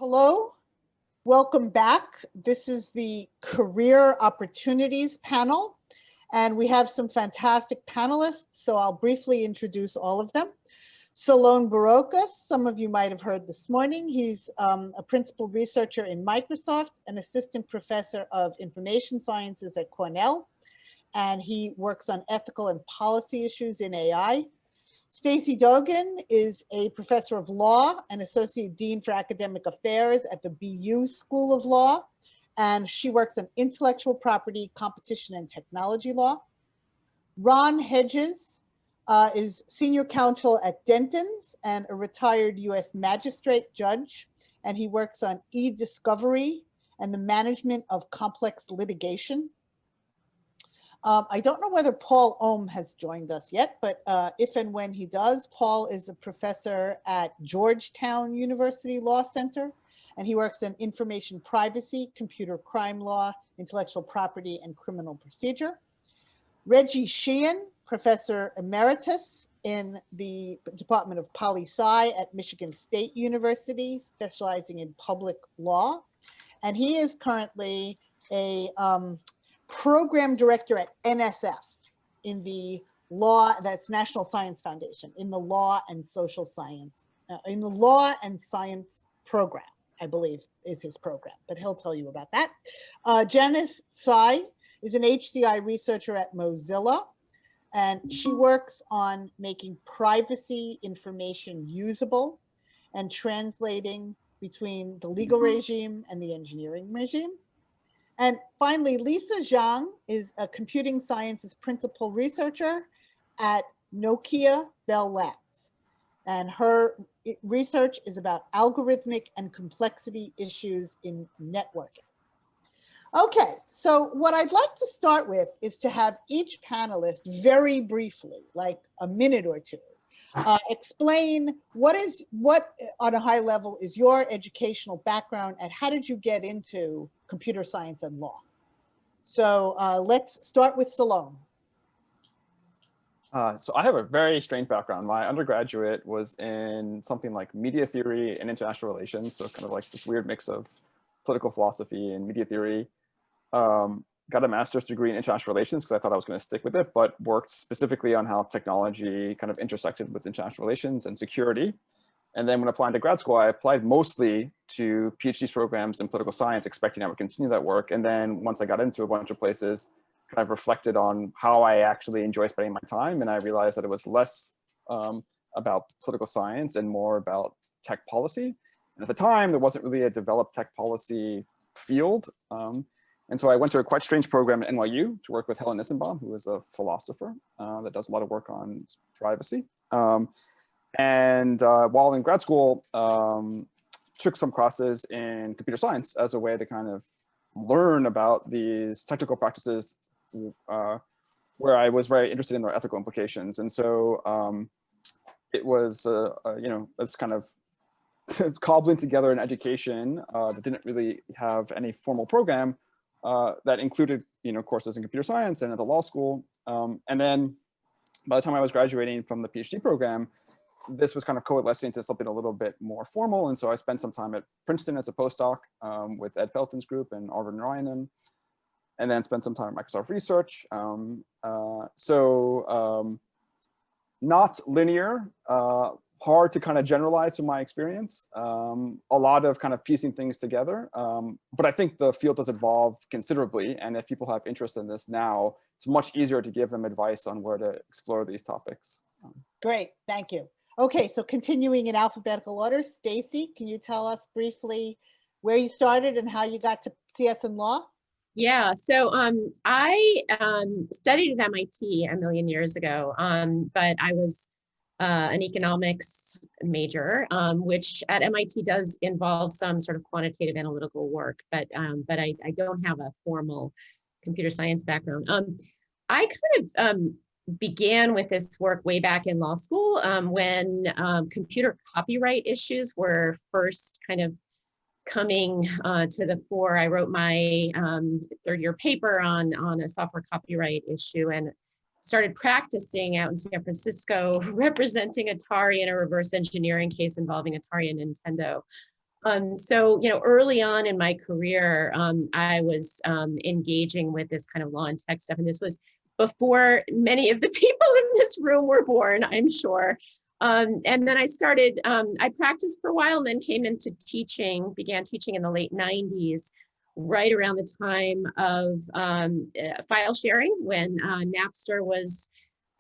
Hello, welcome back. This is the Career Opportunities panel, and we have some fantastic panelists, so I'll briefly introduce all of them. Solon Barocas, some of you might have heard this morning. He's a principal researcher in Microsoft, an assistant professor of information sciences at Cornell, and he works on ethical and policy issues in AI. Stacey Dogan is a professor of law and associate dean for academic affairs at the BU School of Law, and she works on intellectual property, competition, and technology law. Ron Hedges is senior counsel at Dentons and a retired US magistrate judge, and he works on e-discovery and the management of complex litigation. I don't know whether Paul Ohm has joined us yet, but if and when he does, Paul is a professor at Georgetown University Law Center, and he works in information privacy, computer crime law, intellectual property, and criminal procedure. Reggie Sheehan, professor emeritus in the Department of Poli-Sci at Michigan State University, specializing in public law, and he is currently a program director at NSF in the law, that's National Science Foundation, in the law and social science, in the law and science program, I believe is his program, but he'll tell you about that. Janice Tsai is an HCI researcher at Mozilla, and she works on making privacy information usable and translating between the legal regime and the engineering regime. And finally, Lisa Zhang is a computing sciences principal researcher at Nokia Bell Labs. And her research is about algorithmic and complexity issues in networking. Okay, so what I'd like to start with is to have each panelist very briefly, like a minute or two, explain what on a high level is your educational background and how did you get into computer science and law? So let's start with Solon. So I have a very strange background. My undergraduate was in something like media theory and international relations, so kind of like this weird mix of political philosophy and media theory. Got a master's degree in international relations because I thought I was going to stick with it, but worked specifically on how technology kind of intersected with international relations and security. And then when applying to grad school, I applied mostly to PhD programs in political science, expecting I would continue that work. And then once I got into a bunch of places, kind of reflected on how I actually enjoy spending my time. And I realized that it was less about political science and more about tech policy. And at the time, there wasn't really a developed tech policy field. And so I went to a quite strange program at NYU to work with Helen Nissenbaum, who is a philosopher that does a lot of work on privacy. And while in grad school, took some classes in computer science as a way to kind of learn about these technical practices where I was very interested in their ethical implications. And so it was, it's kind of cobbling together an education that didn't really have any formal program that included, courses in computer science and at the law school. And then by the time I was graduating from the PhD program, this was kind of coalescing to something a little bit more formal. And so I spent some time at Princeton as a postdoc with Ed Felton's group and Arvind Narayanan, and then spent some time at Microsoft Research. Not linear, hard to kind of generalize to my experience, a lot of kind of piecing things together. But I think the field has evolved considerably. And if people have interest in this now, it's much easier to give them advice on where to explore these topics. Great, thank you. Okay, so continuing in alphabetical order, Stacey, can you tell us briefly where you started and how you got to Csn Law? Yeah, so I studied at MIT a million years ago, but I was an economics major, which at MIT does involve some sort of quantitative analytical work, but I don't have a formal computer science background. I kind of began with this work way back in law school when computer copyright issues were first kind of coming to the fore. I wrote my third-year paper on a software copyright issue and started practicing out in San Francisco, representing Atari in a reverse engineering case involving Atari and Nintendo. So, early on in my career, I was engaging with this kind of law and tech stuff. And this was before many of the people in this room were born, I'm sure. And then I started, I practiced for a while and then came into teaching, began teaching in the late 90s, right around the time of file sharing when Napster was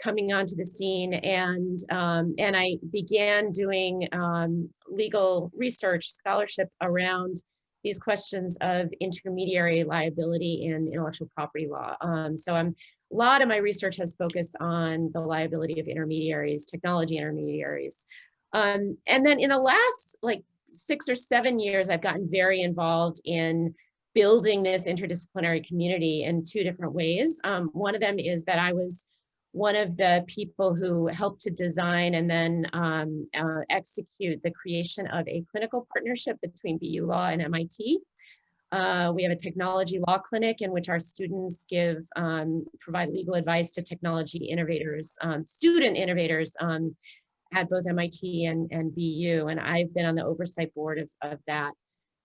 coming onto the scene, and I began doing legal research scholarship around these questions of intermediary liability in intellectual property law. So a lot of my research has focused on the liability of intermediaries, technology intermediaries. And then in the last like 6 or 7 years, I've gotten very involved in building this interdisciplinary community in 2 different ways. One of them is that I was one of the people who helped to design and then execute the creation of a clinical partnership between BU Law and MIT. We have a technology law clinic in which our students provide legal advice to technology innovators, student innovators at both MIT and BU. And I've been on the oversight board of that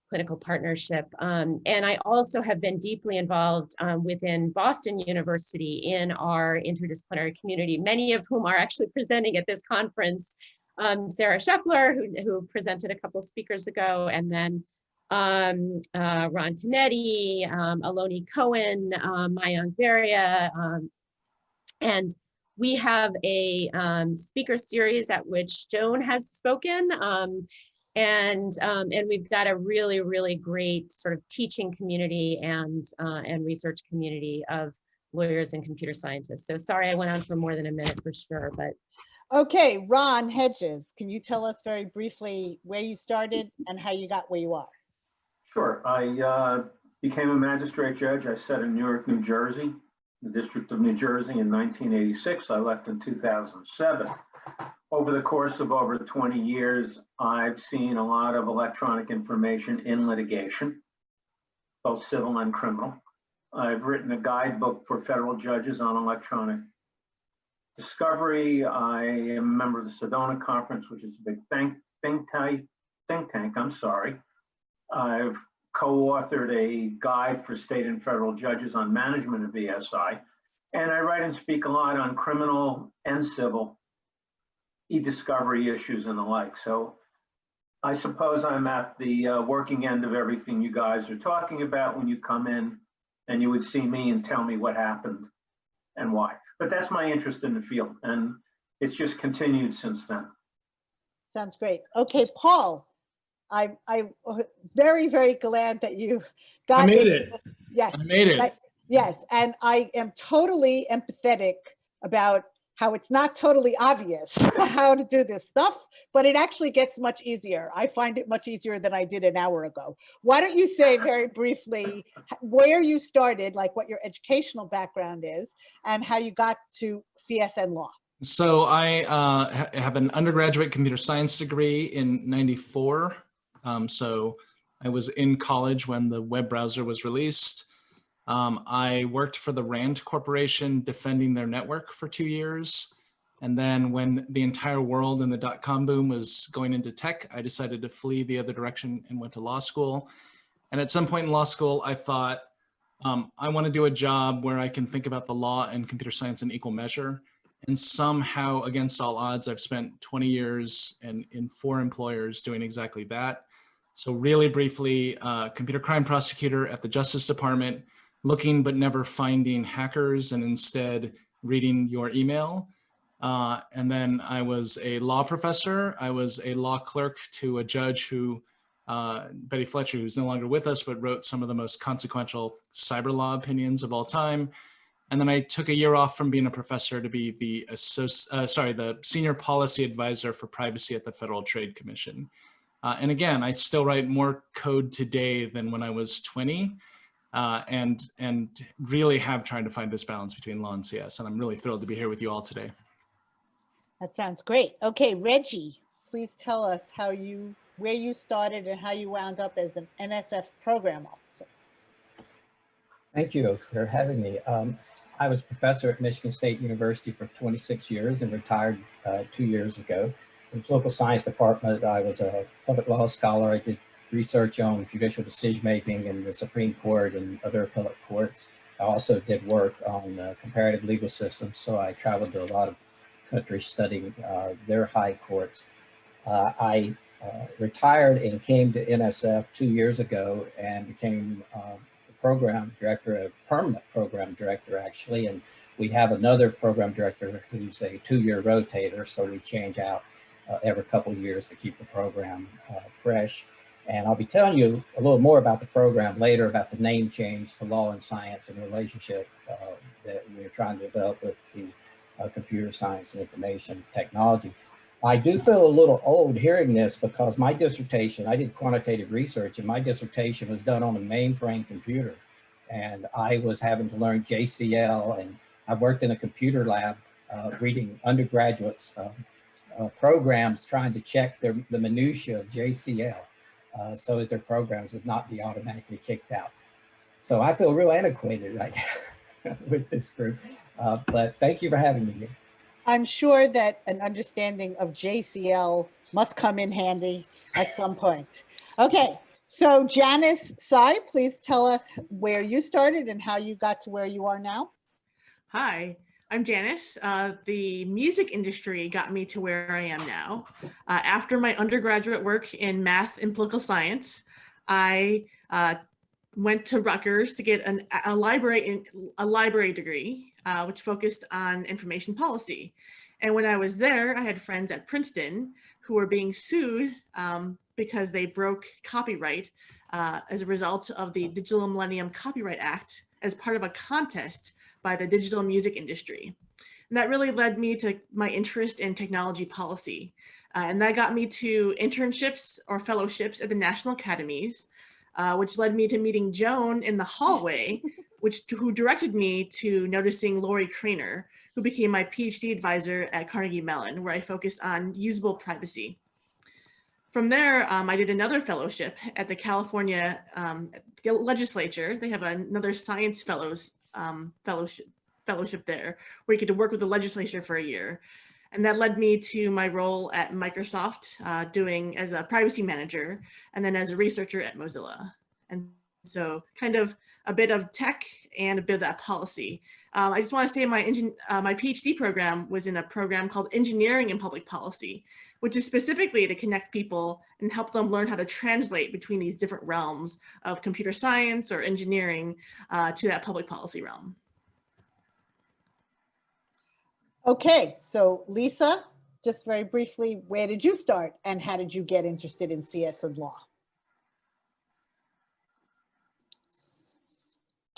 clinical partnership. And I also have been deeply involved within Boston University in our interdisciplinary community, many of whom are actually presenting at this conference. Sarah Scheffler, who presented a couple speakers ago, and then Ron Panetti, Aloni Cohen, Mayank Varia, and we have a speaker series at which Joan has spoken. And we've got a really, really great sort of teaching community and research community of lawyers and computer scientists. So sorry, I went on for more than a minute for sure, but. Okay, Ron Hedges, can you tell us very briefly where you started and how you got where you are? Sure. I became a magistrate judge. I sat in Newark, New Jersey, the District of New Jersey in 1986. I left in 2007. Over the course of over 20 years, I've seen a lot of electronic information in litigation, both civil and criminal. I've written a guidebook for federal judges on electronic discovery. I am a member of the Sedona Conference, which is a big think tank. I've co-authored a guide for state and federal judges on management of ESI. And I write and speak a lot on criminal and civil e-discovery issues and the like. So I suppose I'm at the working end of everything you guys are talking about when you come in and you would see me and tell me what happened and why. But that's my interest in the field, and it's just continued since then. Sounds great. Okay, Paul, I'm very, very glad that you got I made it. Yes. I made it. Yes, and I am totally empathetic about how it's not totally obvious how to do this stuff, but it actually gets much easier. I find it much easier than I did an hour ago. Why don't you say very briefly where you started, like what your educational background is, and how you got to Csn Law? So I have an undergraduate computer science degree in '94. So I was in college when the web browser was released. I worked for the RAND Corporation defending their network for 2 years. And then when the entire world in the dot-com boom was going into tech, I decided to flee the other direction and went to law school. And at some point in law school, I thought, I want to do a job where I can think about the law and computer science in equal measure. And somehow, against all odds, I've spent 20 years in 4 employers doing exactly that. So really briefly, computer crime prosecutor at the Justice Department, looking but never finding hackers and instead reading your email. And then I was a law professor. I was a law clerk to a judge who, Betty Fletcher, who's no longer with us, but wrote some of the most consequential cyber law opinions of all time. And then I took a year off from being a professor to be the senior policy advisor for privacy at the Federal Trade Commission. And again, I still write more code today than when I was 20. And really have tried to find this balance between law and CS. And I'm really thrilled to be here with you all today. That sounds great. Okay, Reggie, please tell us where you started and how you wound up as an NSF program officer. Thank you for having me. I was a professor at Michigan State University for 26 years and retired 2 years ago. In the political science department, I was a public law scholar. I did research on judicial decision-making in the Supreme Court and other appellate courts. I also did work on comparative legal systems, so I traveled to a lot of countries studying their high courts. I retired and came to NSF 2 years ago and became the program director, a permanent program director actually, and we have another program director who's a 2-year rotator, so we change out every couple of years to keep the program fresh. And I'll be telling you a little more about the program later, about the name change to Law and Science and relationship that we're trying to develop with the computer science and information technology. I do feel a little old hearing this because my dissertation, I did quantitative research, and my dissertation was done on a mainframe computer. And I was having to learn JCL, and I worked in a computer lab reading undergraduates' programs trying to check the minutiae of JCL. So that their programs would not be automatically kicked out. So I feel real antiquated right now with this group, but thank you for having me here. I'm sure that an understanding of JCL must come in handy at some point. Okay, so Janice, Tsai, please tell us where you started and how you got to where you are now. Hi, I'm Janice. The music industry got me to where I am now. After my undergraduate work in math and political science, I went to Rutgers to get a library degree, which focused on information policy. And when I was there, I had friends at Princeton who were being sued because they broke copyright as a result of the Digital Millennium Copyright Act as part of a contest by the digital music industry. And that really led me to my interest in technology policy. And that got me to internships or fellowships at the National Academies, which led me to meeting Joan in the hallway, who directed me to noticing Lori Craner, who became my PhD advisor at Carnegie Mellon, where I focused on usable privacy. From there, I did another fellowship at the California legislature. They have another science fellowship there, where you get to work with the legislature for a year. And that led me to my role at Microsoft, doing as a privacy manager, and then as a researcher at Mozilla. And so kind of a bit of tech and a bit of that policy. I just want to say my PhD program was in a program called Engineering and Public Policy, which is specifically to connect people and help them learn how to translate between these different realms of computer science or engineering to that public policy realm. Okay, so Lisa, just very briefly, where did you start and how did you get interested in CS and law?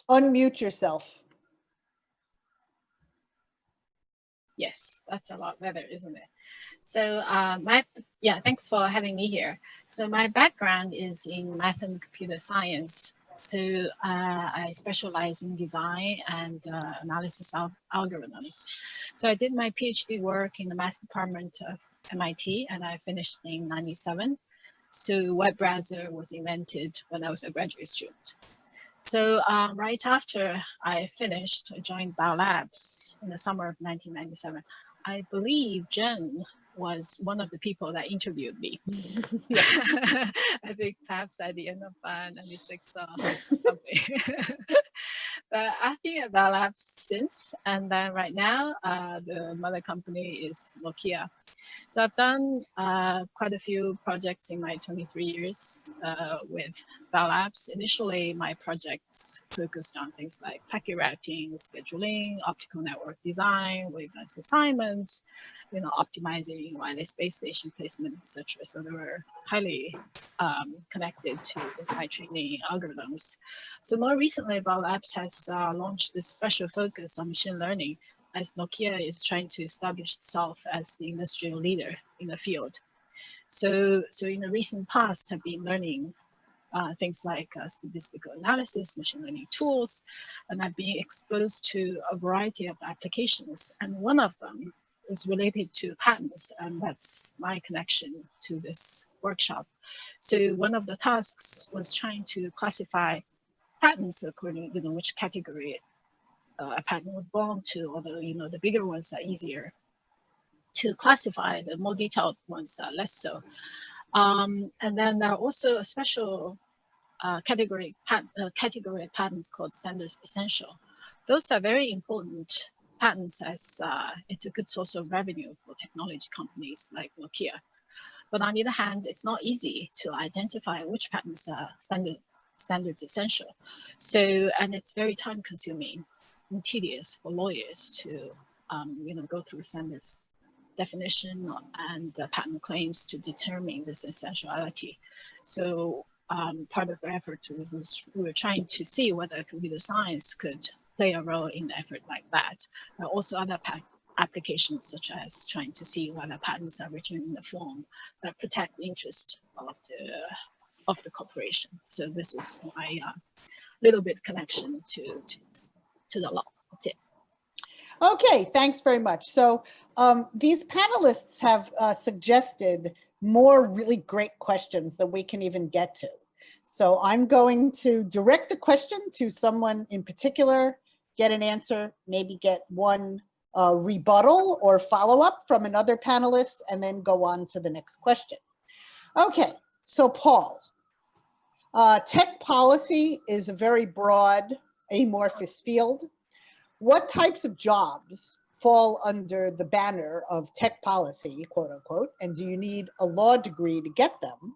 Unmute yourself. Yes, that's a lot better, isn't it? So thanks for having me here. So my background is in math and computer science. So I specialize in design and analysis of algorithms. So I did my PhD work in the math department of MIT, and I finished in '97. So web browser was invented when I was a graduate student. So right after I finished, I joined Bell Labs in the summer of 1997. I believe Zhang was one of the people that interviewed me. I think perhaps at the end of 96 or something. But I've been at Bell Labs since, and then right now, the mother company is Nokia. So I've done quite a few projects in my 23 years with Bell Labs. Initially, my projects focused on things like packet routing, scheduling, optical network design, wavelength assignments, optimizing wireless base station placement, etc. So they were highly connected to high training algorithms. So more recently, Bell Labs has launched this special focus on machine learning, as Nokia is trying to establish itself as the industrial leader in the field. So in the recent past, I've been learning things like statistical analysis, machine learning tools, and I've been exposed to a variety of applications. And one of them is related to patents, and that's my connection to this workshop. So one of the tasks was trying to classify patents according to which category a patent would belong to, although the bigger ones are easier to classify, the more detailed ones are less so. And then there are also special category patents called standards essential. Those are very important patents as it's a good source of revenue for technology companies like Nokia. But on the other hand, it's not easy to identify which patents are standards essential. So, and it's very time consuming and tedious for lawyers to go through standards definition and patent claims to determine this essentiality. So part of the effort was we were trying to see whether computer science could play a role in the effort like that. There are also other applications such as trying to see whether patents are written in the form that protect the interest of the corporation. So this is my little bit connection to the law. That's it. Okay, thanks very much. So these panelists have suggested more really great questions that we can even get to. So I'm going to direct the question to someone in particular, get an answer, maybe get one rebuttal or follow-up from another panelist, and then go on to the next question. Okay, so Paul, tech policy is a very broad, amorphous field. What types of jobs fall under the banner of tech policy, quote unquote, and do you need a law degree to get them?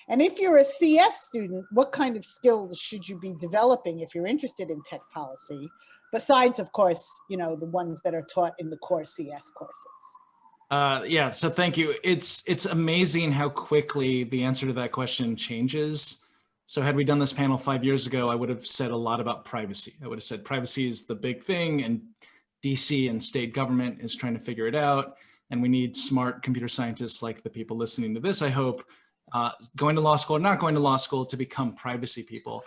And if you're a CS student, what kind of skills should you be developing if you're interested in tech policy, besides, of course, the ones that are taught in the core CS courses? Yeah, so thank you. It's amazing how quickly the answer to that question changes. So had we done this panel 5 years ago, I would have said a lot about privacy. I would have said privacy is the big thing, and DC and state government is trying to figure it out. And we need smart computer scientists like the people listening to this, I hope, going to law school or not going to law school to become privacy people.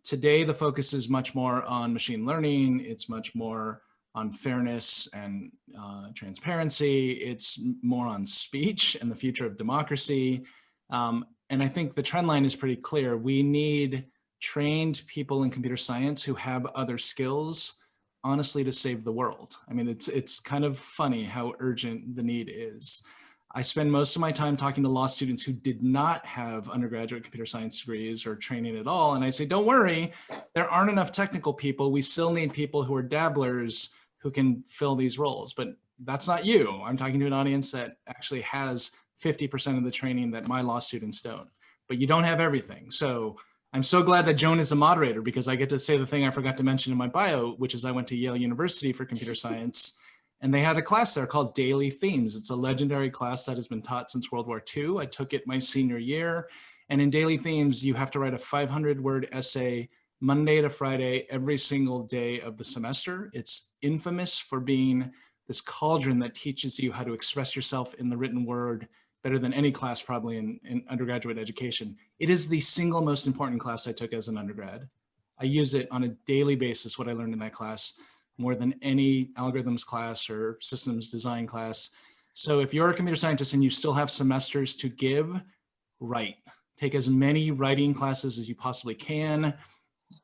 Today, the focus is much more on machine learning. It's much more on fairness and transparency. It's more on speech and the future of democracy. And I think the trend line is pretty clear. We need trained people in computer science who have other skills, honestly, to save the world. I mean, it's kind of funny how urgent the need is. I spend most of my time talking to law students who did not have undergraduate computer science degrees or training at all. And I say, don't worry, there aren't enough technical people. We still need people who are dabblers who can fill these roles. But that's not you. I'm talking to an audience that actually has 50% of the training that my law students don't, but you don't have everything. So I'm so glad that Joan is the moderator, because I get to say the thing I forgot to mention in my bio, which is I went to Yale University for computer science, and they had a class there called Daily Themes. It's a legendary class that has been taught since World War II. I took it my senior year. And in Daily Themes, you have to write a 500-word essay Monday to Friday, every single day of the semester. It's infamous for being this cauldron that teaches you how to express yourself in the written word better than any class probably in undergraduate education. It is the single most important class I took as an undergrad. I use it on a daily basis, what I learned in that class, more than any algorithms class or systems design class. So if you're a computer scientist and you still have semesters to give, write. Take as many writing classes as you possibly can.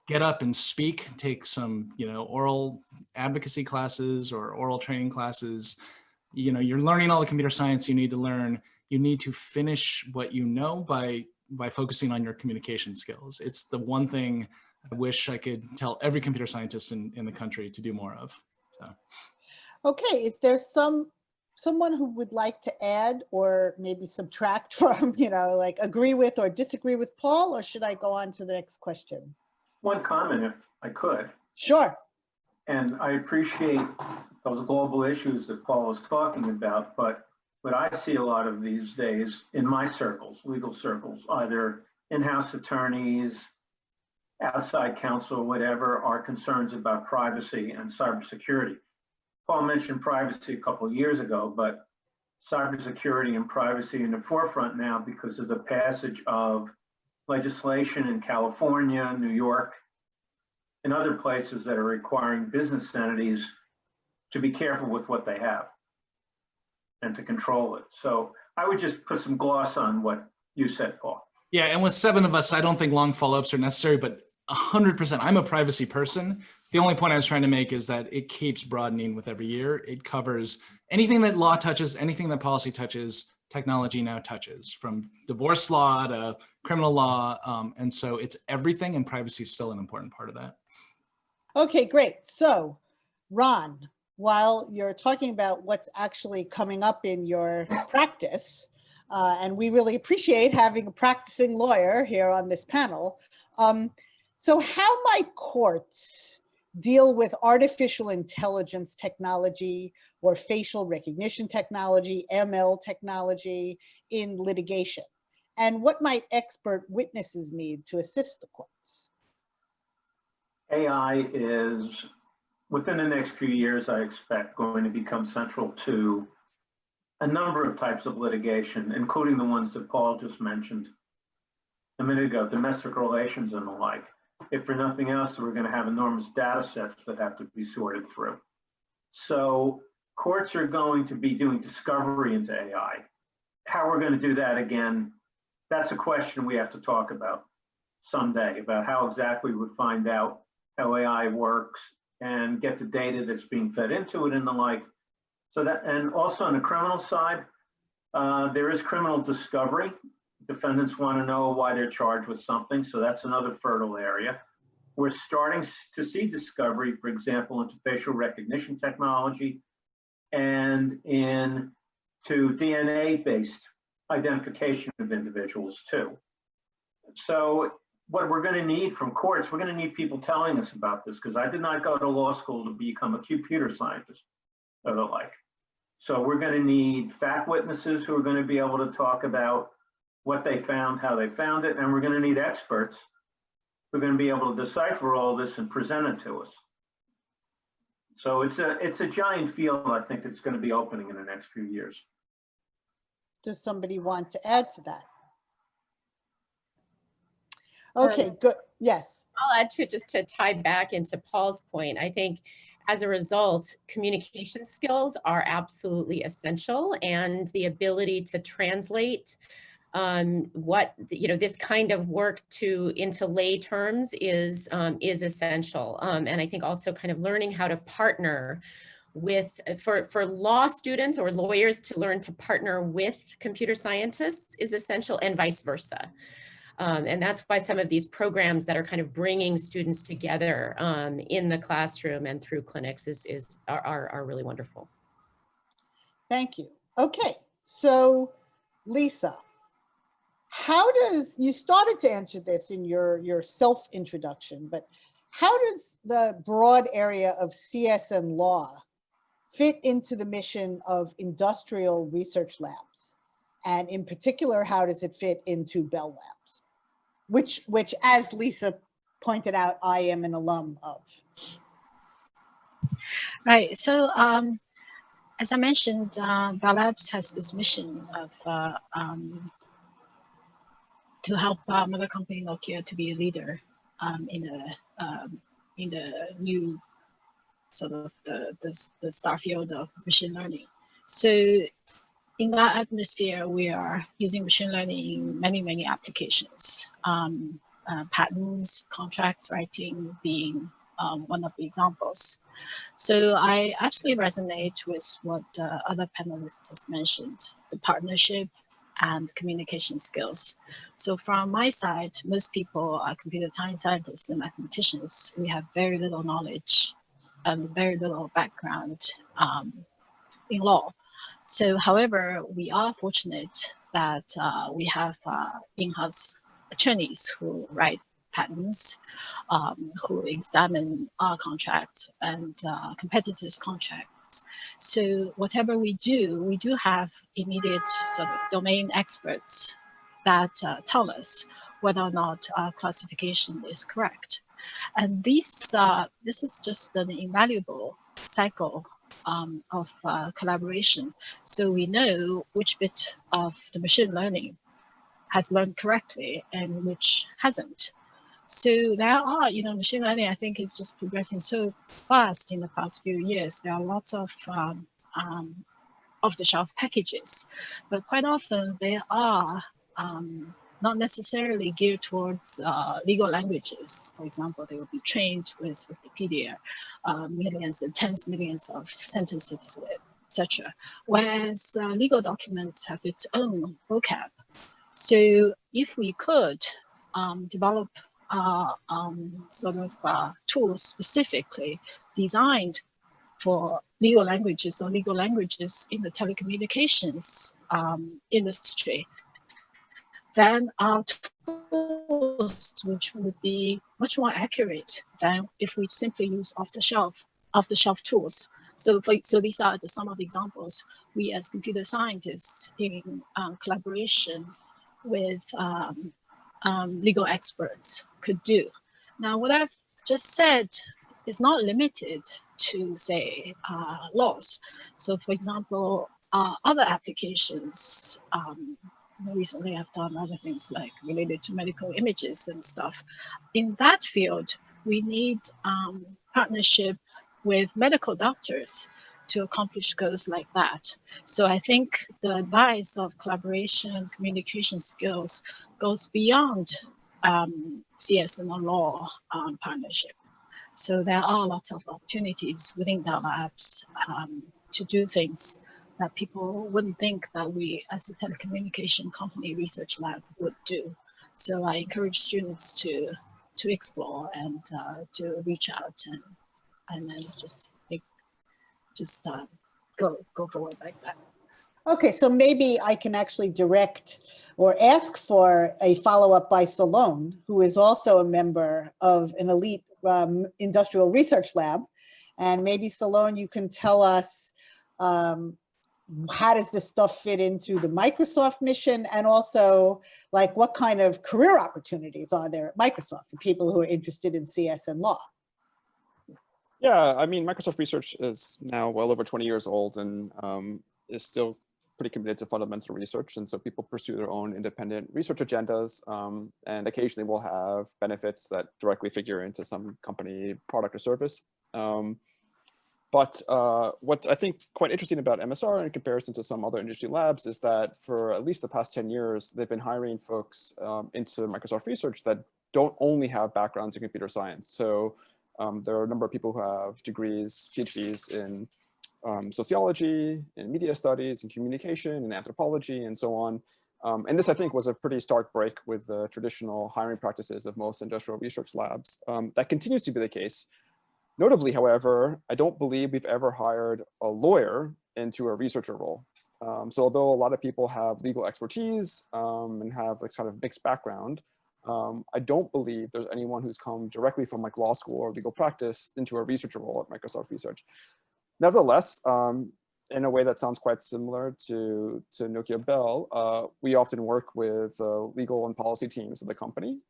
Get up and speak. Take some, oral advocacy classes or oral training classes. You're learning all the computer science you need to learn. You need to finish what you know by focusing on your communication skills. It's the one thing I wish I could tell every computer scientist in the country to do more of. So. Okay, is there someone who would like to add or maybe subtract from, like agree with or disagree with Paul, or should I go on to the next question? One comment, if I could. Sure. And I appreciate those global issues that Paul is talking about, but what I see a lot of these days in my circles, legal circles, either in-house attorneys, outside counsel, or whatever, are concerns about privacy and cybersecurity. Paul mentioned privacy a couple of years ago, but cybersecurity and privacy in the forefront now because of the passage of legislation in California, New York, and other places that are requiring business entities to be careful with what they have and to control it. So I would just put some gloss on what you said, Paul. Yeah, and with 7 of us, I don't think long follow-ups are necessary, but 100%, I'm a privacy person. The only point I was trying to make is that it keeps broadening with every year. It covers anything that law touches, anything that policy touches technology now touches, from divorce law to criminal law. And so it's everything, and privacy is still an important part of that. Okay, great. So, Ron, while you're talking about what's actually coming up in your practice, and we really appreciate having a practicing lawyer here on this panel. So how might courts deal with artificial intelligence technology or facial recognition technology, ML technology in litigation? And what might expert witnesses need to assist the courts? AI is, within the next few years, I expect, going to become central to a number of types of litigation, including the ones that Paul just mentioned a minute ago, domestic relations and the like. If for nothing else, we're going to have enormous data sets that have to be sorted through. So courts are going to be doing discovery into AI. How we're going to do that, again, that's a question we have to talk about someday, about how exactly we would find out how AI works and get the data that's being fed into it and the like. So that, and also on the criminal side, there is criminal discovery. Defendants want to know why they're charged with something, so that's another fertile area. We're starting to see discovery, for example, into facial recognition technology and into DNA-based identification of individuals too. So what we're going to need from courts, we're going to need people telling us about this, because I did not go to law school to become a computer scientist or the like. So we're going to need fact witnesses who are going to be able to talk about what they found, how they found it, and we're going to need experts who are going to be able to decipher all this and present it to us. So it's a giant field, I think, that's going to be opening in the next few years. Does somebody want to add to that? Okay, good. Yes. I'll add to it just to tie back into Paul's point. I think as a result, communication skills are absolutely essential, and the ability to translate this kind of work into lay terms is essential. And I think also kind of learning how to partner with, for law students or lawyers to learn to partner with computer scientists is essential, and vice versa. And that's why some of these programs that are kind of bringing students together in the classroom and through clinics are really wonderful. Thank you. Okay, so Lisa, how does, you started to answer this in your self-introduction, but how does the broad area of CSN Law fit into the mission of industrial research labs? And in particular, how does it fit into Bell Labs? Which, as Lisa pointed out, I am an alum of. Right. So as I mentioned, Bell Labs has this mission of to help mother company Nokia to be a leader in the new sort of the star field of machine learning. So in that atmosphere, we are using machine learning in many applications. Patents, contracts writing being one of the examples. So I actually resonate with what other panelists has mentioned, the partnership and communication skills. So from my side, most people are computer scientists and mathematicians. We have very little knowledge and very little background in law. So, however, we are fortunate that we have in-house attorneys who write patents, who examine our contracts and competitors' contracts. So whatever we do have immediate sort of domain experts that tell us whether or not our classification is correct. And this is just an invaluable cycle of collaboration. So we know which bit of the machine learning has learned correctly and which hasn't. So there are, machine learning, I think, is just progressing so fast in the past few years. There are lots of off-the-shelf packages, but quite often they are not necessarily geared towards legal languages. For example, they will be trained with Wikipedia, millions and tens of millions of sentences etc. Whereas legal documents have its own vocab. So if we could develop tools specifically designed for legal languages or legal languages in the telecommunications industry, then our tools, which would be much more accurate than if we simply use off-the-shelf tools. So these are some of the examples we as computer scientists in collaboration with legal experts could do. Now, what I've just said is not limited to, say, laws. So, for example, other applications, recently I've done other things like related to medical images and stuff. In that field, we need partnership with medical doctors to accomplish goals like that. So I think the advice of collaboration and communication skills goes beyond Csn Law partnership. So there are lots of opportunities within the labs to do things that people wouldn't think that we as a telecommunication company research lab would do. So I encourage students to explore and to reach out and then just go forward like that. Okay, so maybe I can actually direct or ask for a follow-up by Solon, who is also a member of an elite industrial research lab. And maybe Solon, you can tell us how does this stuff fit into the Microsoft mission, and also like what kind of career opportunities are there at Microsoft for people who are interested in Csn Law? Yeah, I mean, Microsoft Research is now well over 20 years old and is still pretty committed to fundamental research. And so people pursue their own independent research agendas, and occasionally will have benefits that directly figure into some company product or service. But what I think quite interesting about MSR in comparison to some other industry labs is that for at least the past 10 years, they've been hiring folks into Microsoft Research that don't only have backgrounds in computer science. So there are a number of people who have degrees, PhDs in sociology, in media studies, in communication, in anthropology, and so on. And this, I think, was a pretty stark break with the traditional hiring practices of most industrial research labs. That continues to be the case. Notably, however, I don't believe we've ever hired a lawyer into a researcher role. So although a lot of people have legal expertise and have like kind of mixed background, I don't believe there's anyone who's come directly from like law school or legal practice into a researcher role at Microsoft Research. Nevertheless, in a way that sounds quite similar to Nokia Bell, we often work with legal and policy teams of the company.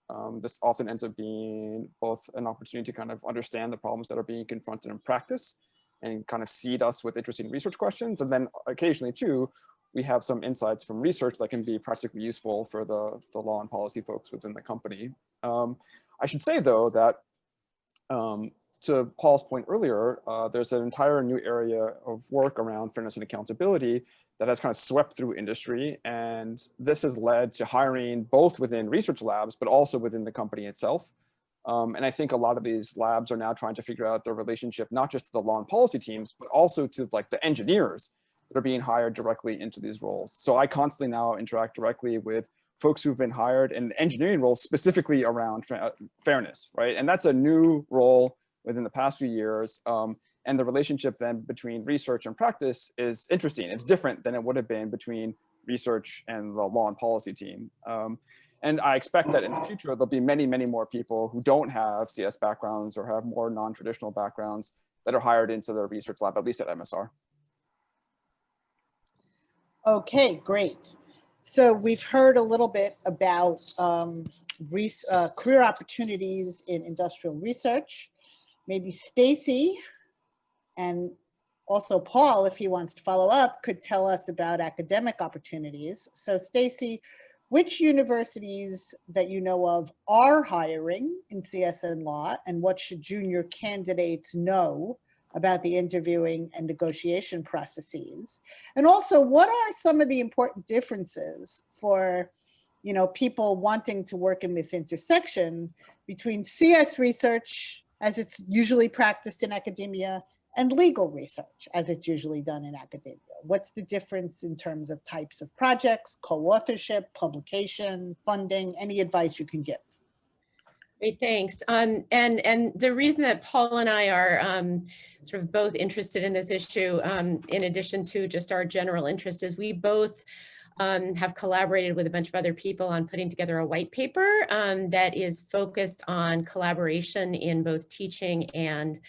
This often ends up being both an opportunity to kind of understand the problems that are being confronted in practice and kind of seed us with interesting research questions. And then occasionally too, we have some insights from research that can be practically useful for the law and policy folks within the company. I should say though that to Paul's point earlier, there's an entire new area of work around fairness and accountability that has kind of swept through industry. And this has led to hiring both within research labs, but also within the company itself. And I think a lot of these labs are now trying to figure out their relationship, not just to the law and policy teams, but also to like the engineers that are being hired directly into these roles. So I constantly now interact directly with folks who've been hired in engineering roles specifically around fairness, right? And that's a new role within the past few years. And the relationship then between research and practice is interesting. It's different than it would have been between research and the law and policy team. And I expect that in the future, there'll be many, many more people who don't have CS backgrounds or have more non-traditional backgrounds that are hired into the research lab, at least at MSR. Okay, great. So we've heard a little bit about career opportunities in industrial research. Maybe Stacey and also Paul, if he wants to follow up, could tell us about academic opportunities. So Stacey, which universities that you know of are hiring in Csn Law, and what should junior candidates know about the interviewing and negotiation processes? And also, what are some of the important differences for people wanting to work in this intersection between CS research, as it's usually practiced in academia, and legal research, as it's usually done in academia? What's the difference in terms of types of projects, co-authorship, publication, funding? Any advice you can give? Great, thanks. And the reason that Paul and I are sort of both interested in this issue, in addition to just our general interest, is we both have collaborated with a bunch of other people on putting together a white paper that is focused on collaboration in both teaching and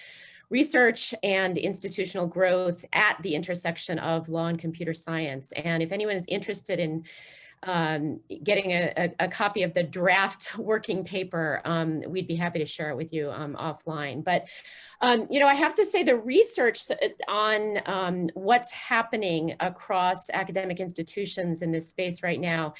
research and institutional growth at the intersection of law and computer science. And if anyone is interested in getting a copy of the draft working paper, we'd be happy to share it with you offline. But, you know, I have to say the research on what's happening across academic institutions in this space right now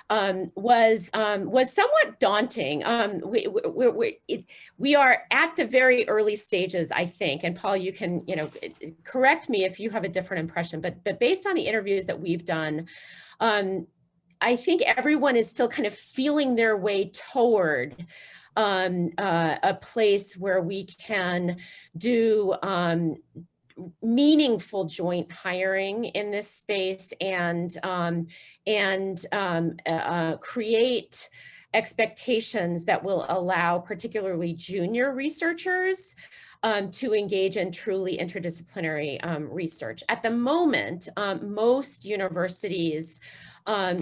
was somewhat daunting. We are at the very early stages, I think, and Paul, you can, you know, correct me if you have a different impression, but based on the interviews that we've done, I think everyone is still kind of feeling their way toward a place where we can do meaningful joint hiring in this space and create expectations that will allow particularly junior researchers to engage in truly interdisciplinary research. At the moment, most universities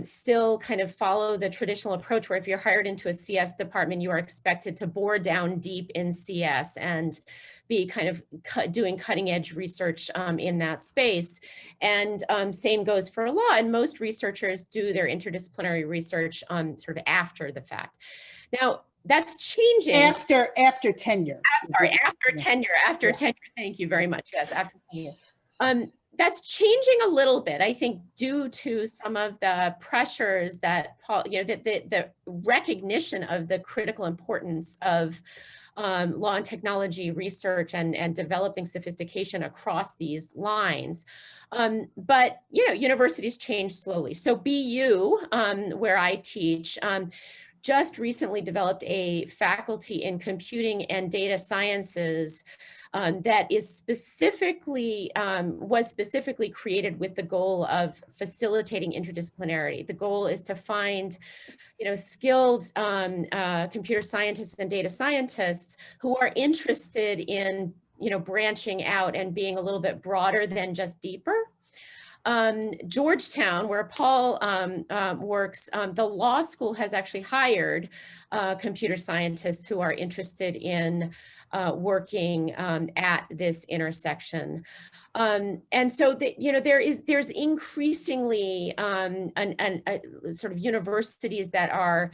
still kind of follow the traditional approach where if you're hired into a CS department, you are expected to bore down deep in CS and be kind of doing cutting edge research in that space. And same goes for law. And most researchers do their interdisciplinary research sort of after the fact. Now, that's changing. After tenure. I'm sorry, after tenure, thank you very much. Yes, after tenure. That's changing a little bit, I think, due to some of the pressures that Paul, you know, the recognition of the critical importance of law and technology research and developing sophistication across these lines. But, you know, universities change slowly. So BU, where I teach, just recently developed a faculty in computing and data sciences that is specifically, was specifically created with the goal of facilitating interdisciplinarity. The goal is to find, you know, skilled computer scientists and data scientists who are interested in, you know, branching out and being a little bit broader than just deeper. Georgetown, where Paul works, the law school has actually hired computer scientists who are interested in working at this intersection. And so that, you know, there's increasingly sort of universities that are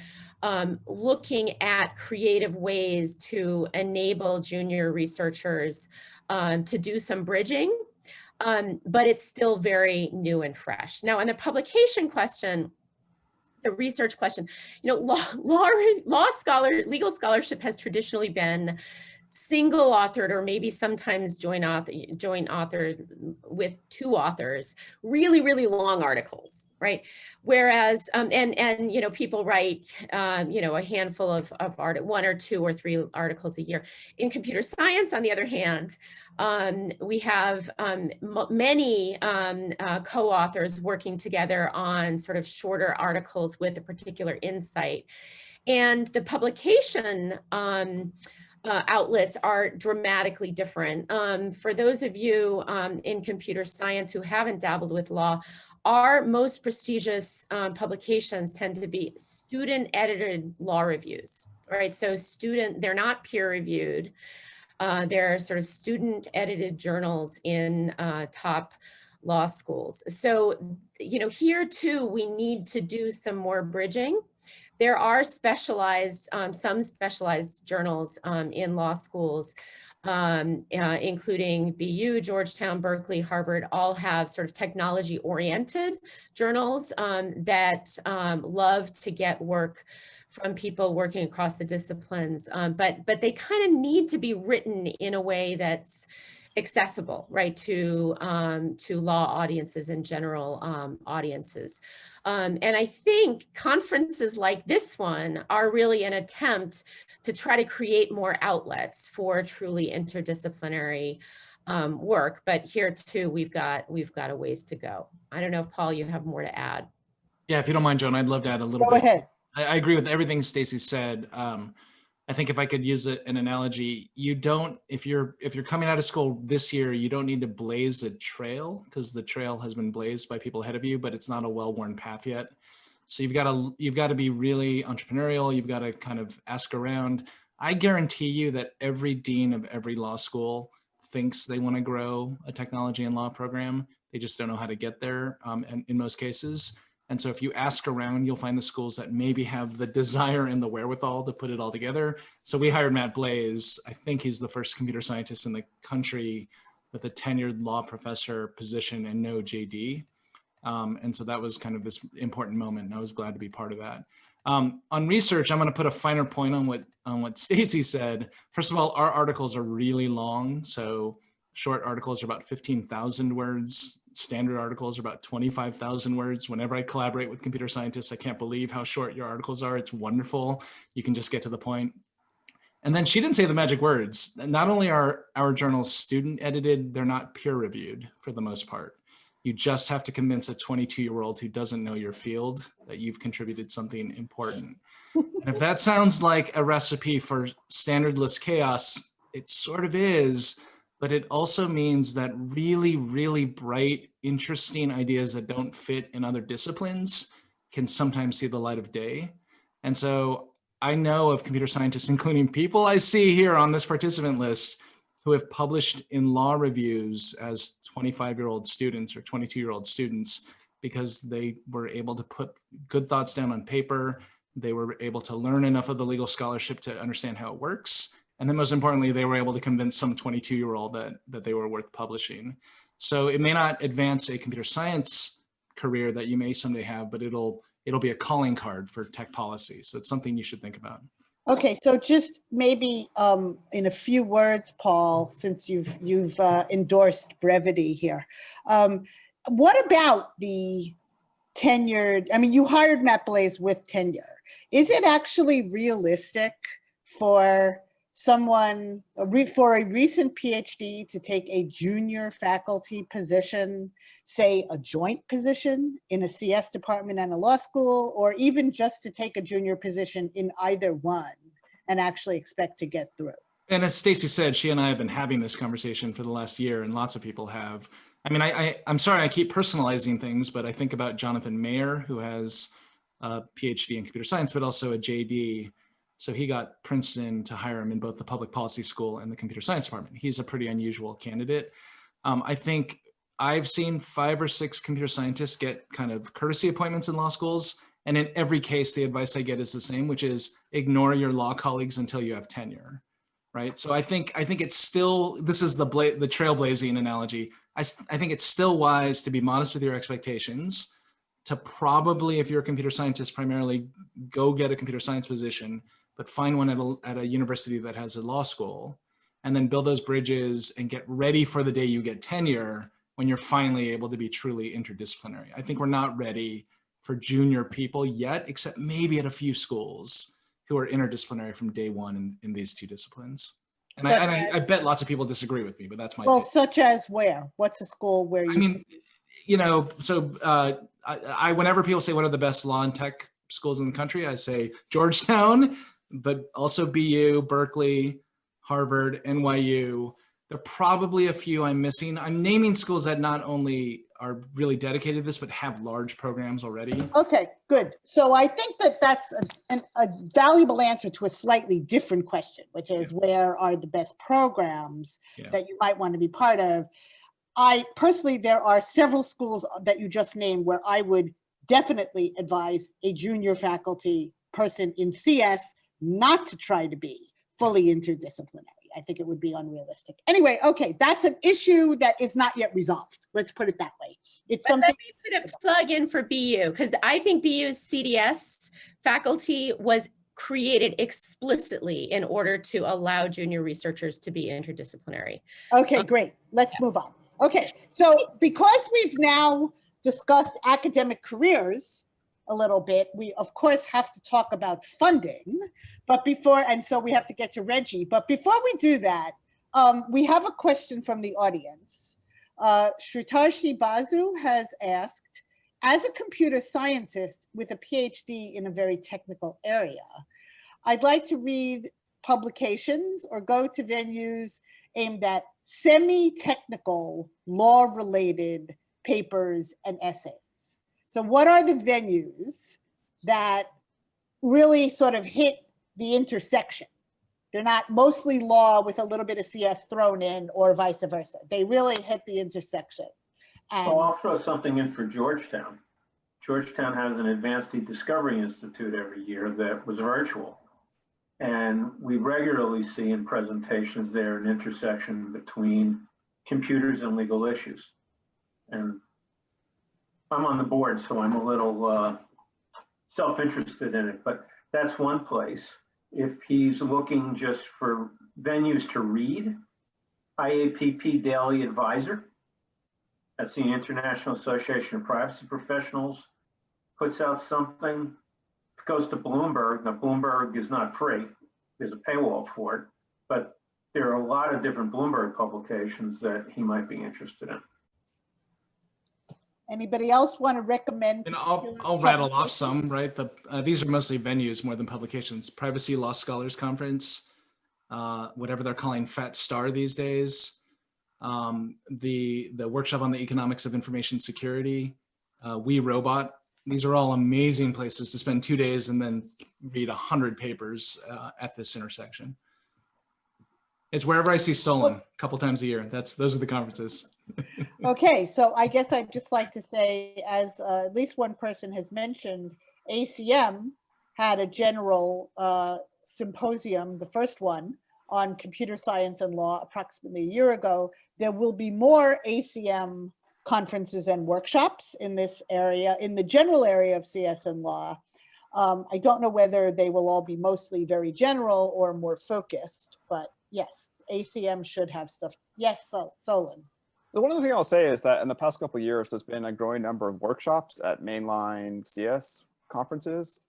looking at creative ways to enable junior researchers to do some bridging. But it's still very new and fresh. Now, on the publication question, the research question, you know, legal scholarship has traditionally been single authored or maybe sometimes joint authored with two authors, really, really long articles, right? Whereas, and you know, people write, you know, a handful of one or two or three articles a year. In computer science, on the other hand, we have many co-authors working together on sort of shorter articles with a particular insight. And the publication outlets are dramatically different. For those of you in computer science who haven't dabbled with law, our most prestigious publications tend to be student edited law reviews, right? So they're not peer reviewed. They're sort of student edited journals in top law schools. So, you know, here too, we need to do some more bridging. There are specialized, some specialized journals in law schools, including BU, Georgetown, Berkeley, Harvard, all have sort of technology-oriented journals that love to get work from people working across the disciplines, but they kind of need to be written in a way that's accessible, right, to law audiences and general audiences. And I think conferences like this one are really an attempt to try to create more outlets for truly interdisciplinary work, but here too, we've got a ways to go. I don't know if Paul, you have more to add. Yeah, if you don't mind, Joan, I'd love to add a little Go bit. ahead. I agree with everything Stacey said. I think if I could use an analogy, you don't, if you're coming out of school this year, you don't need to blaze a trail, because the trail has been blazed by people ahead of you, but it's not a well-worn path yet. So you've got to be really entrepreneurial. You've got to kind of ask around. I guarantee you that every dean of every law school thinks they want to grow a technology and law program. They just don't know how to get there in most cases. And so if you ask around, you'll find the schools that maybe have the desire and the wherewithal to put it all together. So we hired Matt Blaze. I think he's the first computer scientist in the country with a tenured law professor position and no JD. And so that was kind of this important moment, and I was glad to be part of that. On research, I'm going to put a finer point on what Stacey said. First of all, our articles are really long. So short articles are about 15,000 words. Standard articles are about 25,000 words. Whenever I collaborate with computer scientists, I can't believe how short your articles are. It's wonderful. You can just get to the point. And then she didn't say the magic words. Not only are our journals student edited, they're not peer reviewed for the most part. You just have to convince a 22-year-old who doesn't know your field that you've contributed something important. And if that sounds like a recipe for standardless chaos, it sort of is, but it also means that really, really bright, interesting ideas that don't fit in other disciplines can sometimes see the light of day. And so I know of computer scientists, including people I see here on this participant list, who have published in law reviews as 25-year-old students or 22-year-old students because they were able to put good thoughts down on paper. They were able to learn enough of the legal scholarship to understand how it works. And then most importantly, they were able to convince some 22-year-old that they were worth publishing. So it may not advance a computer science career that you may someday have, but it'll be a calling card for tech policy. So it's something you should think about. Okay, so just maybe in a few words, Paul, since you've endorsed brevity here, what about the tenured? I mean, you hired Matt Blaze with tenure. Is it actually realistic for someone, for a recent PhD to take a junior faculty position, say a joint position in a CS department and a law school, or even just to take a junior position in either one and actually expect to get through? And as Stacey said, she and I have been having this conversation for the last year, and lots of people have. I mean, I'm sorry I keep personalizing things, but I think about Jonathan Mayer, who has a PhD in computer science, but also a JD. So he got Princeton to hire him in both the public policy school and the computer science department. He's a pretty unusual candidate. I think I've seen 5 or 6 computer scientists get kind of courtesy appointments in law schools. And in every case, the advice I get is the same, which is ignore your law colleagues until you have tenure, right? So I think it's still, this is the trailblazing analogy. I think it's still wise to be modest with your expectations, to probably, if you're a computer scientist, primarily go get a computer science position, but find one at a university that has a law school, and then build those bridges and get ready for the day you get tenure when you're finally able to be truly interdisciplinary. I think we're not ready for junior people yet, except maybe at a few schools who are interdisciplinary from day one in these two disciplines. And I bet lots of people disagree with me, but that's my Well, take. such as where? What's a school where you? I mean, you know, so I whenever people say what are the best law and tech schools in the country, I say Georgetown, but also BU, Berkeley, Harvard, NYU. There are probably a few I'm missing. I'm naming schools that not only are really dedicated to this, but have large programs already. Okay, good. So I think that's a valuable answer to a slightly different question, which is where are the best programs that you might want to be part of? I personally, there are several schools that you just named where I would definitely advise a junior faculty person in CS not to try to be fully interdisciplinary. I think it would be unrealistic. Anyway, okay, that's an issue that is not yet resolved. Let's put it that way. It's but something. Let me put a plug in for BU, because I think BU's CDS faculty was created explicitly in order to allow junior researchers to be interdisciplinary. Okay, great. Let's move on. Okay, so because we've now discussed academic careers a little bit, we of course have to talk about funding, but and so we have to get to Reggie. But before we do that, we have a question from the audience. Shritarshi Basu has asked, as a computer scientist with a PhD in a very technical area, I'd like to read publications or go to venues aimed at semi-technical, law-related papers and essays. So what are the venues that really sort of hit the intersection? They're not mostly law with a little bit of CS thrown in or vice versa. They really hit the intersection. And So I'll throw something in for Georgetown. Georgetown has an Advanced E-Discovery Institute every year that was virtual. And we regularly see in presentations there an intersection between computers and legal issues. And I'm on the board, so I'm a little self-interested in it, but that's one place. If he's looking just for venues to read, IAPP Daily Advisor, that's the International Association of Privacy Professionals, puts out something, goes to Bloomberg. Now, Bloomberg is not free. There's a paywall for it, but there are a lot of different Bloomberg publications that he might be interested in. anybody else want to recommend? And I'll rattle off some, right? These are mostly venues more than publications. Privacy Law Scholars Conference, whatever they're calling Fat Star these days. The workshop on the economics of information security, We Robot. These are all amazing places to spend 2 days and then read 100 papers at this intersection. It's wherever I see Solon a couple times a year. Those are the conferences. Okay, so I guess I'd just like to say, as at least one person has mentioned, ACM had a general symposium, the first one, on computer science and law approximately a year ago. There will be more ACM conferences and workshops in this area, in the general area of CS and law. I don't know whether they will all be mostly very general or more focused, but yes, ACM should have stuff. Yes, Solon. So one of the things I'll say is that in the past couple of years, there's been a growing number of workshops at mainline CS conferences,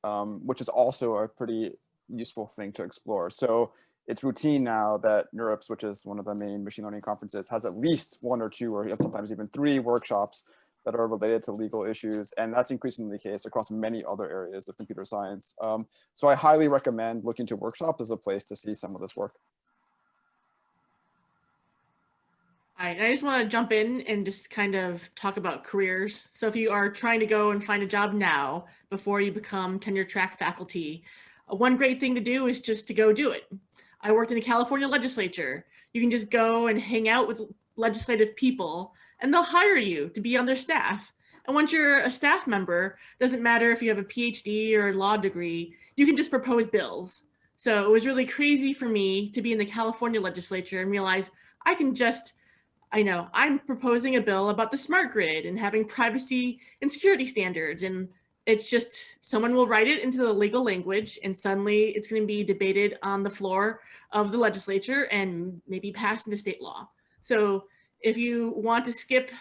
which is also a pretty useful thing to explore. So it's routine now that NeurIPS, which is one of the main machine learning conferences, has at least 1 or 2 or sometimes even 3 workshops that are related to legal issues. And that's increasingly the case across many other areas of computer science. So I highly recommend looking to workshops as a place to see some of this work. All right, I just want to jump in and just kind of talk about careers. So if you are trying to go and find a job now before you become tenure track faculty, one great thing to do is just to go do it. I worked in the California legislature. You can just go and hang out with legislative people and they'll hire you to be on their staff. And once you're a staff member, doesn't matter if you have a PhD or a law degree, you can just propose bills. So it was really crazy for me to be in the California legislature and realize I can just, I'm proposing a bill about the smart grid and having privacy and security standards. And it's just, someone will write it into the legal language and suddenly it's going to be debated on the floor of the legislature and maybe passed into state law. So if you want to skip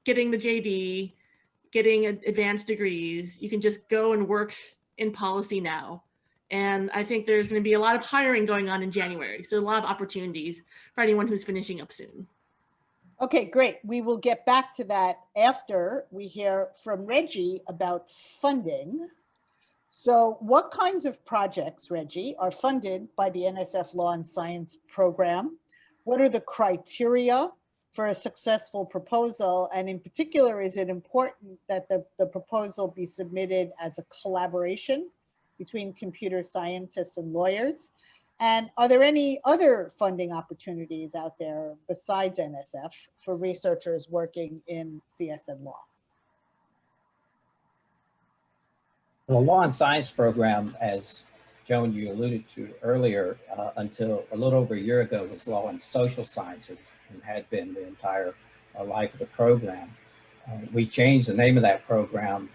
getting the JD, getting advanced degrees, you can just go and work in policy now. And I think there's going to be a lot of hiring going on in January. So a lot of opportunities for anyone who's finishing up soon. Okay, great. We will get back to that after we hear from Reggie about funding. So what kinds of projects, Reggie, are funded by the NSF Law and Science program? What are the criteria for a successful proposal? And in particular, is it important that the proposal be submitted as a collaboration between computer scientists and lawyers? And are there any other funding opportunities out there besides NSF for researchers working in CS and law? The Law and Science program, as Joan, you alluded to earlier, until a little over a year ago was Law and Social Sciences and had been the entire life of the program. We changed the name of that program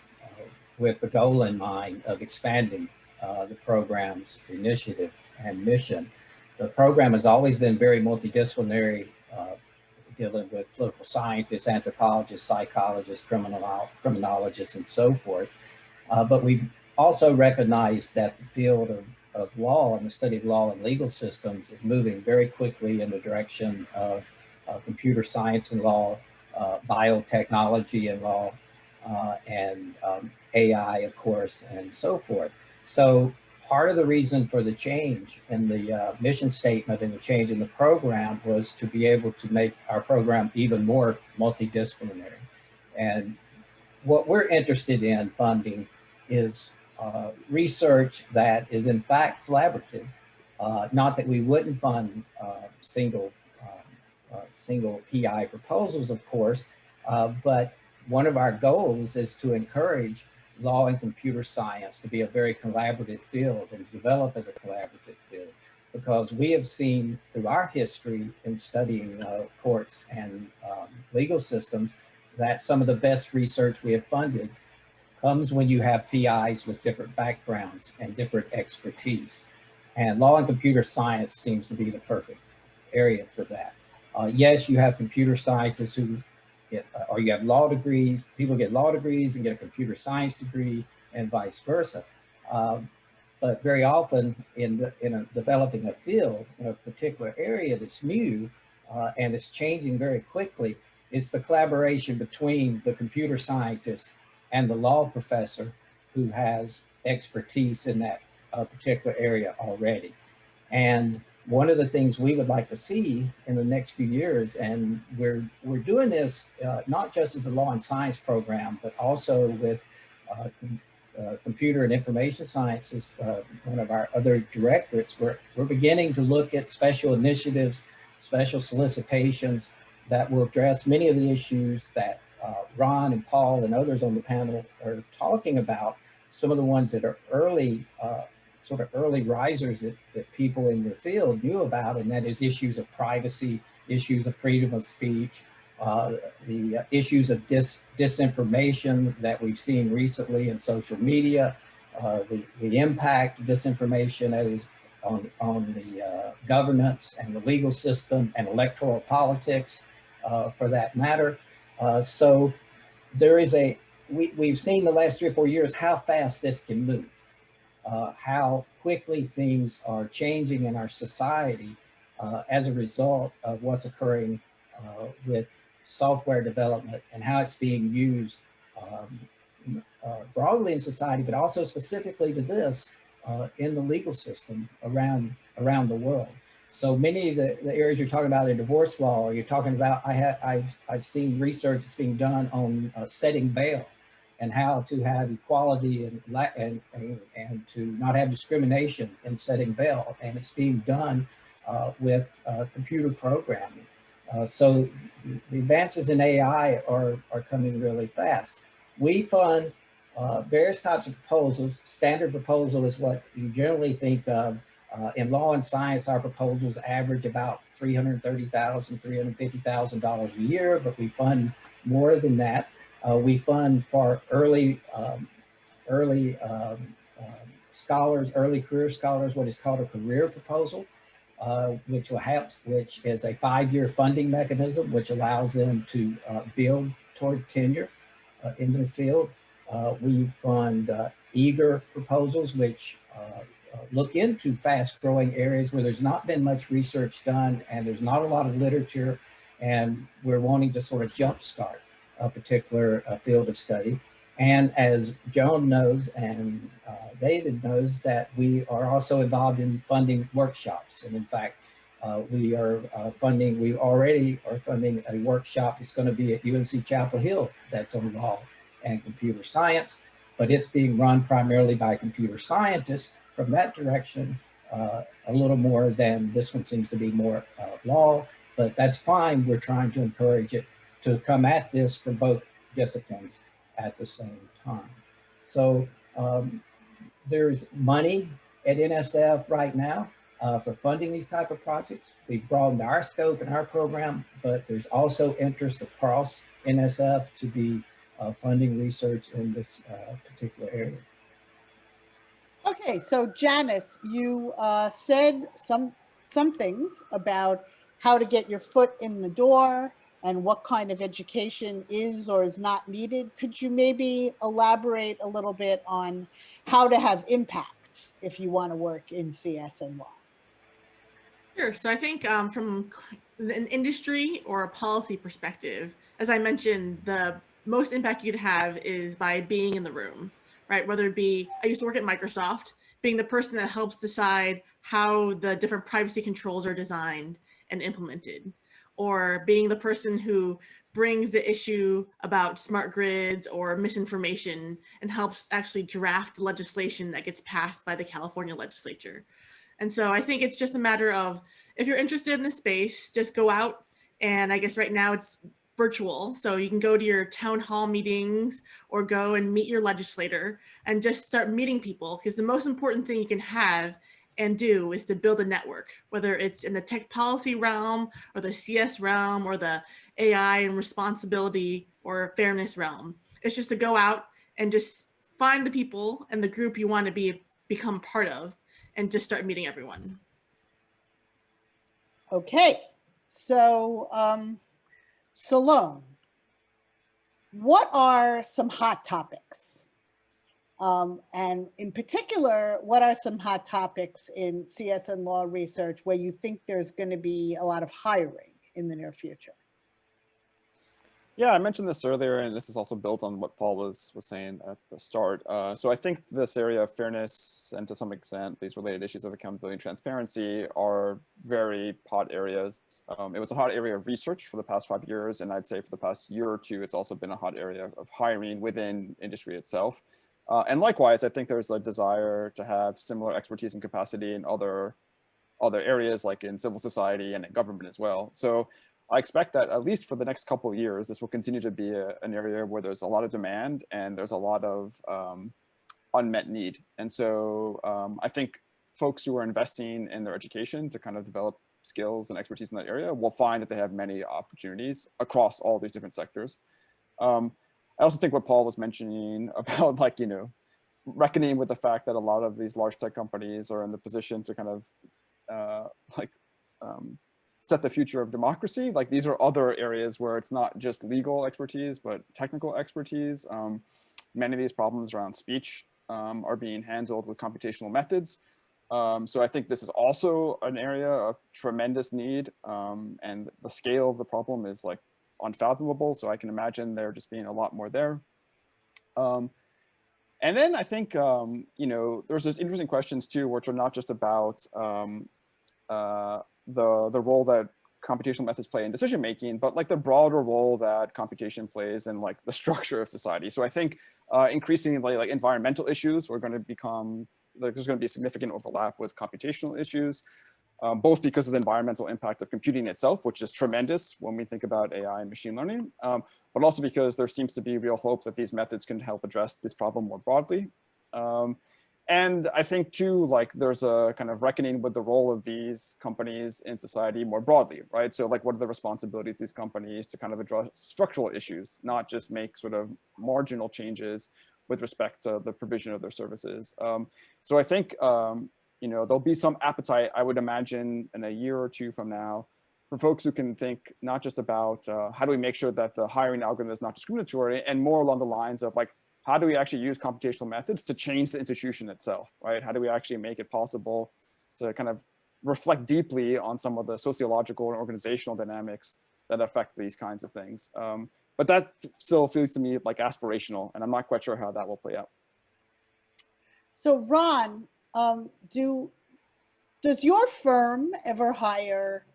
with the goal in mind of expanding the program's initiative and mission. The program has always been very multidisciplinary, dealing with political scientists, anthropologists, psychologists, criminologists, and so forth. But we also recognize that the field of law and the study of law and legal systems is moving very quickly in the direction of computer science and law, biotechnology and law, and AI, of course, and so forth. So part of the reason for the change in the mission statement and the change in the program was to be able to make our program even more multidisciplinary. And what we're interested in funding is research that is in fact collaborative. Not that we wouldn't fund single PI proposals, of course, but one of our goals is to encourage law and computer science to be a very collaborative field and develop as a collaborative field, because we have seen through our history in studying courts and legal systems that some of the best research we have funded comes when you have PIs with different backgrounds and different expertise. And law and computer science seems to be the perfect area for that. Yes, you have computer scientists who get, or you have law degrees, people get law degrees and get a computer science degree and vice versa. But very often in developing a field in a particular area that's new and it's changing very quickly, it's the collaboration between the computer scientist and the law professor who has expertise in that particular area already. And one of the things we would like to see in the next few years, and we're doing this not just as a law and science program, but also with computer and information sciences, one of our other directorates, we're beginning to look at special initiatives, special solicitations that will address many of the issues that Ron and Paul and others on the panel are talking about, some of the ones that are early, sort of early risers that people in the field knew about, and that is issues of privacy, issues of freedom of speech, the issues of disinformation that we've seen recently in social media, the impact of disinformation that is on the governance and the legal system and electoral politics, for that matter. So there is we've seen the last 3 or 4 years how fast this can move. How quickly things are changing in our society as a result of what's occurring with software development and how it's being used broadly in society, but also specifically to this in the legal system around the world. So many of the areas you're talking about in divorce law, or you're talking about, I've seen research that's being done on setting bail, and how to have equality and to not have discrimination in setting bail. And it's being done with computer programming. So the advances in AI are coming really fast. We fund various types of proposals. Standard proposal is what you generally think of. In law and science, our proposals average about $330,000, $350,000 a year, but we fund more than that. We fund for early scholars, early career scholars, what is called a career proposal, which is a 5-year funding mechanism, which allows them to build toward tenure in their field. We fund eager proposals, which look into fast-growing areas where there's not been much research done and there's not a lot of literature, and we're wanting to sort of jumpstart a particular field of study. And as Joan knows and David knows, that we are also involved in funding workshops. And in fact, we already are funding a workshop that's going to be at UNC Chapel Hill that's on law and computer science, but it's being run primarily by computer scientists from that direction, a little more than this one seems to be more law, but that's fine. We're trying to encourage it to come at this from both disciplines at the same time. So there's money at NSF right now for funding these type of projects. We've broadened our scope and our program, but there's also interest across NSF to be funding research in this particular area. Okay, so Janice, you said some things about how to get your foot in the door and what kind of education is or is not needed. Could you maybe elaborate a little bit on how to have impact if you want to work in CS and law? Sure. So I think from an industry or a policy perspective, as I mentioned, the most impact you'd have is by being in the room, right? Whether it be, I used to work at Microsoft, being the person that helps decide how the different privacy controls are designed and implemented, or being the person who brings the issue about smart grids or misinformation and helps actually draft legislation that gets passed by the California legislature. And so I think it's just a matter of, if you're interested in the space, just go out. And I guess right now it's virtual. So you can go to your town hall meetings or go and meet your legislator and just start meeting people, because the most important thing you can have and do is to build a network, whether it's in the tech policy realm or the CS realm or the AI and responsibility or fairness realm. It's just to go out and just find the people and the group you want to become part of and just start meeting everyone. Okay, so Solon, what are some hot topics? And in particular, what are some hot topics in CSN Law Research where you think there's going to be a lot of hiring in the near future? Yeah, I mentioned this earlier, and this is also built on what Paul was saying at the start. So I think this area of fairness and to some extent these related issues of accountability and transparency are very hot areas. It was a hot area of research for the past 5 years, and I'd say for the past year or two, it's also been a hot area of hiring within industry itself. And likewise, I think there's a desire to have similar expertise and capacity in other areas, like in civil society and in government as well. So I expect that at least for the next couple of years, this will continue to be an area where there's a lot of demand and there's a lot of unmet need. And so I think folks who are investing in their education to kind of develop skills and expertise in that area will find that they have many opportunities across all these different sectors. I also think what Paul was mentioning about, like, you know, reckoning with the fact that a lot of these large tech companies are in the position to kind of set the future of democracy. Like, these are other areas where it's not just legal expertise, but technical expertise. Many of these problems around speech are being handled with computational methods. So I think this is also an area of tremendous need, and the scale of the problem is like unfathomable. So I can imagine there just being a lot more there. And then I think, you know, there's those interesting questions too, which are not just about the role that computational methods play in decision making, but like the broader role that computation plays in like the structure of society. So I think increasingly, like environmental issues are going to become, like, there's going to be significant overlap with computational issues, both because of the environmental impact of computing itself, which is tremendous when we think about AI and machine learning, but also because there seems to be real hope that these methods can help address this problem more broadly. And I think too, like, there's a kind of reckoning with the role of these companies in society more broadly, right? So like, what are the responsibilities of these companies to kind of address structural issues, not just make sort of marginal changes with respect to the provision of their services. So I think, you know, there'll be some appetite, I would imagine, in a year or two from now, for folks who can think not just about how do we make sure that the hiring algorithm is not discriminatory, and more along the lines of like, how do we actually use computational methods to change the institution itself, right? How do we actually make it possible to kind of reflect deeply on some of the sociological and organizational dynamics that affect these kinds of things? But that still feels to me like aspirational, and I'm not quite sure how that will play out. So Ron, does your firm ever hire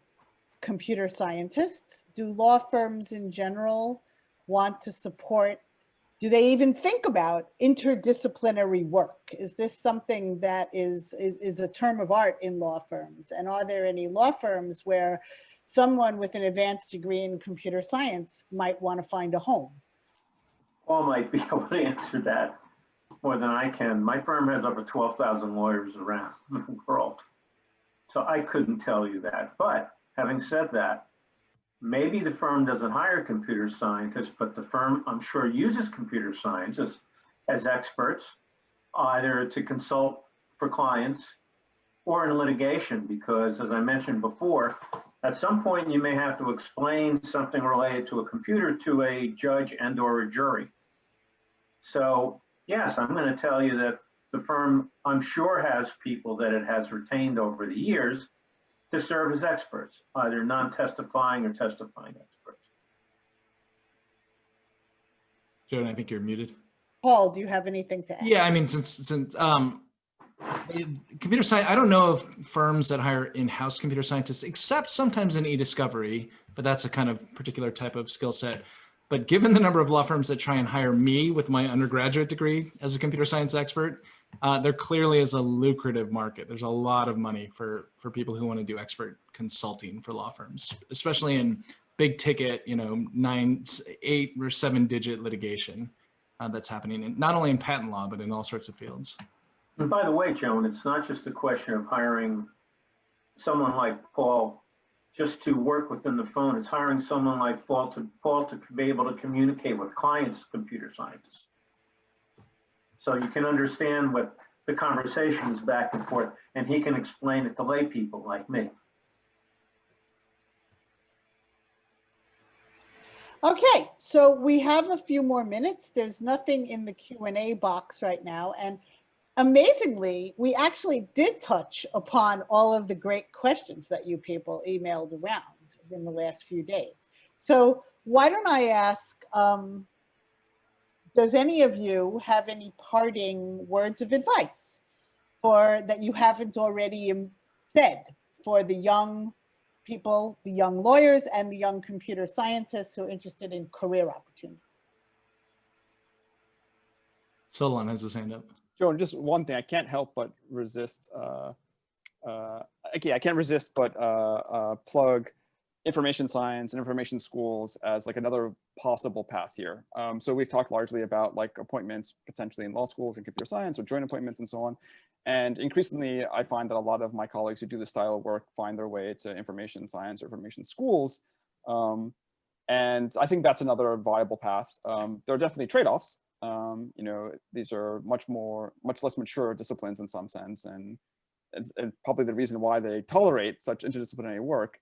computer scientists? Do law firms in general want to support? Do they even think about interdisciplinary work? Is this something that is a term of art in law firms? And are there any law firms where someone with an advanced degree in computer science might want to find a home? Paul might be able to answer that more than I can. My firm has over 12,000 lawyers around the world, so I couldn't tell you that. But having said that, maybe the firm doesn't hire computer scientists, but the firm, I'm sure, uses computer scientists as experts, either to consult for clients or in litigation, because as I mentioned before, at some point you may have to explain something related to a computer to a judge and or a jury. So yes, I'm going to tell you that the firm, I'm sure, has people that it has retained over the years to serve as experts, either non-testifying or testifying experts. Joan, I think you're muted. Paul, do you have anything to add? Yeah, I mean, since computer science, I don't know of firms that hire in-house computer scientists, except sometimes in e-discovery, but that's a kind of particular type of skill set. But given the number of law firms that try and hire me with my undergraduate degree as a computer science expert, there clearly is a lucrative market. There's a lot of money for people who want to do expert consulting for law firms, especially in big ticket, 9, 8, or 7-digit litigation that's happening, not only in patent law, but in all sorts of fields. And by the way, Joan, it's not just a question of hiring someone like Paul just to work within the phone. It's hiring someone like Paul to be able to communicate with clients, computer scientists. So you can understand what the conversation is back and forth, and he can explain it to lay people like me. Okay, so we have a few more minutes. There's nothing in the Q&A box right now. And amazingly, we actually did touch upon all of the great questions that you people emailed around in the last few days. So why don't I ask, does any of you have any parting words of advice or that you haven't already said for the young people, the young lawyers, and the young computer scientists who are interested in career opportunities? Solon has his hand up. Joan, just one thing, I can't help but resist, I can't resist but plug information science and information schools as like another possible path here. So we've talked largely about like appointments potentially in law schools and computer science or joint appointments and so on. And increasingly, I find that a lot of my colleagues who do this style of work find their way to information science or information schools. And I think that's another viable path. There are definitely trade-offs. These are much less mature disciplines in some sense, and probably the reason why they tolerate such interdisciplinary work.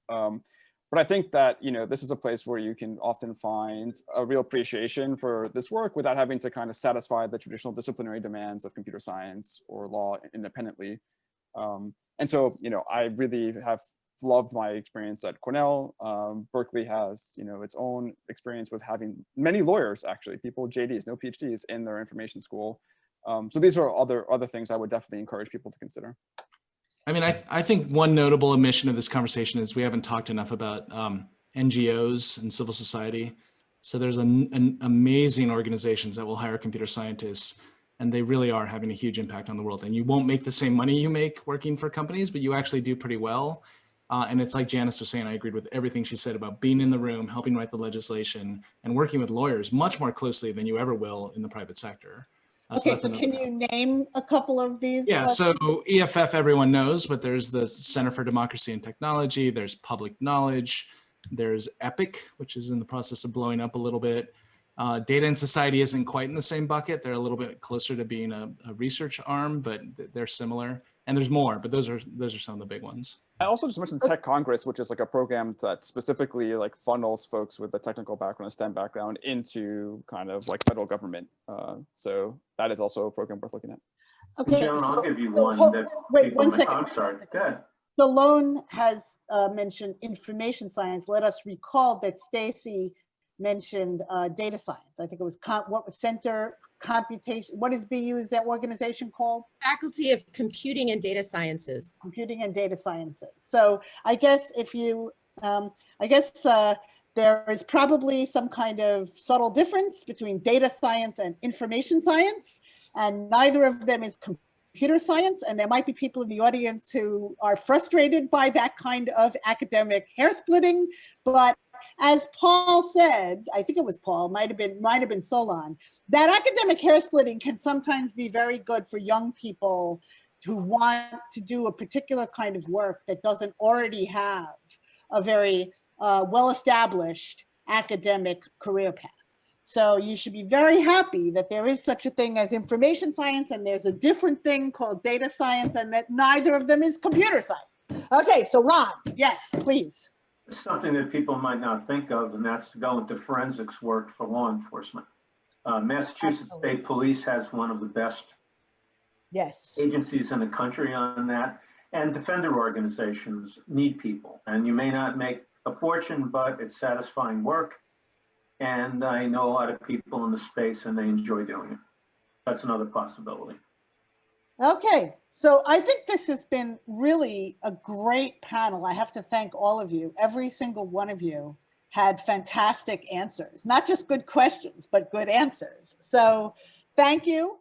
But I think that, this is a place where you can often find a real appreciation for this work without having to kind of satisfy the traditional disciplinary demands of computer science or law independently. And so, I really have loved my experience at Cornell. Berkeley has, its own experience with having many lawyers, actually, people with JDs, no PhDs, in their information school. So these are other things I would definitely encourage people to consider. I mean, I think one notable omission of this conversation is we haven't talked enough about NGOs and civil society. So there's an amazing organizations that will hire computer scientists, and they really are having a huge impact on the world. And you won't make the same money you make working for companies, but you actually do pretty well. And it's like Janice was saying, I agreed with everything she said about being in the room, helping write the legislation, and working with lawyers much more closely than you ever will in the private sector. Okay, so can you name a couple of these? Yeah, so EFF everyone knows, but there's the Center for Democracy and Technology, there's Public Knowledge, there's EPIC, which is in the process of blowing up a little bit. Data and Society isn't quite in the same bucket. They're a little bit closer to being a research arm, but they're similar. And there's more, but those are some of the big ones. I also just mentioned Tech Congress, which is like a program that specifically like funnels folks with a technical background, a STEM background into kind of like federal government. So that is also a program worth looking at. Okay, Joan, I'll give you one that wait, one second. I'm sorry, go ahead. Solon has mentioned information science. Let us recall that Stacey mentioned data science. I think it was what was Center Computation. What is BU? Is that organization called? Faculty of Computing and Data Sciences. Computing and Data Sciences. So I guess if you, there is probably some kind of subtle difference between data science and information science, and neither of them is computer science. And there might be people in the audience who are frustrated by that kind of academic hair splitting, but as Paul said, I think it was Paul, might have been Solon, that academic hair splitting can sometimes be very good for young people who want to do a particular kind of work that doesn't already have a very well-established academic career path. So you should be very happy that there is such a thing as information science, and there's a different thing called data science, and that neither of them is computer science. Okay, so Ron, yes, please. Something that people might not think of, and that's to go into forensics work for law enforcement. Massachusetts State Police has one of the best Yes. agencies in the country on that. And defender organizations need people. And you may not make a fortune, but it's satisfying work. And I know a lot of people in the space and they enjoy doing it. That's another possibility. Okay, so I think this has been really a great panel. I have to thank all of you. Every single one of you had fantastic answers, not just good questions, but good answers. So thank you.